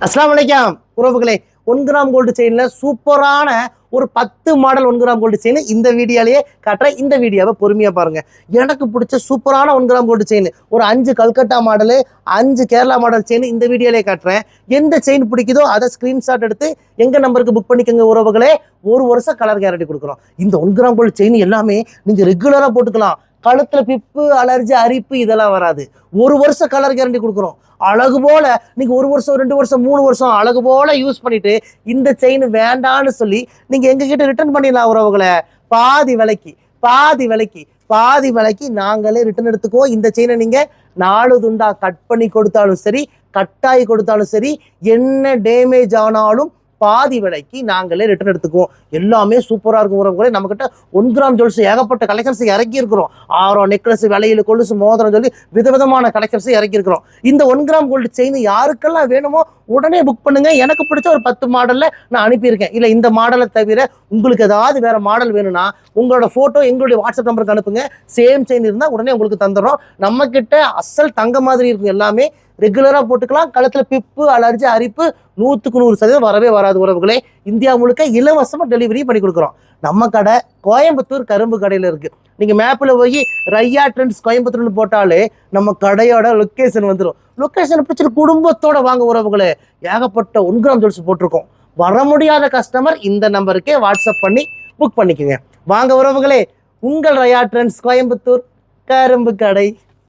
அஸ்ஸலாமு அலைக்கும் உறவுகளே. 1 கிராம் கோல்டு செயின்ல சூப்பரான ஒரு 10 மாடல் 1 கிராம் கோல்டு செயின் இந்த வீடியோலயே காட்டுறேன். இந்த வீடியோவை பொறுமையா பாருங்க. எனக்கு பிடிச்ச சூப்பரான 1 கிராம் கோல்டு செயின் ஒரு 5 Calcutta model, 5 Kerala model chain இந்த வீடியோலயே காட்டுறேன். எந்த செயின் பிடிக்குதோ அதை ஸ்கிரீன்ஷாட் எடுத்து எங்க நம்பருக்கு புக் பண்ணிக்கோங்க உறவுகளே. 1 வருஷம் கலர் கேரண்டி கொடுக்குறோம். இந்த 1 கிராம் கோல்டு செயின் எல்லாமே நீங்க ரெகுலரா போட்டுக்கலாம். கழுத்துல பிப்பு, அலர்ஜி, அரிப்பு இதெல்லாம் வராது. 1 வருஷம் கலர் கேரண்டி கொடுக்குறோம். அழகு போல நீங்க 1 வருஷம், 2 வருஷம், 3 வருஷம் அழகு போல யூஸ் பண்ணிட்டு இந்த செயின் வேண்டான்னு சொல்லி நீங்க எங்க கிட்ட ரிட்டர்ன் பண்ணிடலாம் உறவுகளை. பாதி விலைக்கு நாங்களே ரிட்டர்ன் எடுத்துக்குவோம். இந்த செயினை நீங்க 4 துண்டா கட் பண்ணி கொடுத்தாலும் சரி, கட்டாயி கொடுத்தாலும் சரி, என்ன டேமேஜ் ஆனாலும் பாதி விலைக்கு நாங்களே ரிட்டர்ன் எடுத்துக்குவோம். எல்லாமே சூப்பராக இருக்கும் உறவுகளே. நம்மக்கிட்ட 1 கிராம் ஜுவல்ஸ் ஏகப்பட்ட கலெக்ஷன்ஸ் இறக்கி இருக்கிறோம். ஆரம், நெக்லஸ், விலையில் கொலுசு, மோதிரம் சொல்லி விதவிதமான கலெக்ஷன்ஸ் இறக்கி இருக்கிறோம். இந்த 1 கிராம் கோல்டு செயின் யாருக்கெல்லாம் வேணுமோ உடனே புக் பண்ணுங்க. எனக்கு பிடிச்ச ஒரு 10 மாடலில் நான் அனுப்பியிருக்கேன். இல்லை இந்த மாடலை தவிர உங்களுக்கு ஏதாவது வேற மாடல் வேணும்னா உங்களோட ஃபோட்டோ எங்களுடைய வாட்ஸ்அப் நம்பருக்கு அனுப்புங்க. சேம் செயின் இருந்தால் உடனே உங்களுக்கு தந்துடுறோம். நம்மக்கிட்ட அசல் தங்க மாதிரி இருக்கும். எல்லாமே ரெகுலராக போட்டுக்கலாம். கழுத்தில் பிப்பு, அலர்ஜி, அரிப்பு 100% வரவே வராது உறவுகளே. இந்தியா முழுக்க இலவசமாக டெலிவரி பண்ணி கொடுக்குறோம். நம்ம கடை கோயம்புத்தூர் கரும்பு கடையில் இருக்குது. நீங்கள் மேப்பில் போய் ரையா ட்ரெண்ட்ஸ் கோயம்புத்தூர்னு போட்டாலே நம்ம கடையோட லொக்கேஷன் வந்துடும். லொக்கேஷன் பிடிச்சிட்டு குடும்பத்தோட வாங்க உறவுகளே. ஏகப்பட்ட 1 கிராம் ஜுவல்ஸ் போட்டிருக்கோம். வர முடியாத கஸ்டமர் இந்த நம்பருக்கே வாட்ஸ்அப் பண்ணி புக் பண்ணிக்கோங்க. வாங்க உறவுகளே, உங்கள் ரையா ட்ரெண்ட்ஸ் கோயம்புத்தூர் கரும்பு கடை.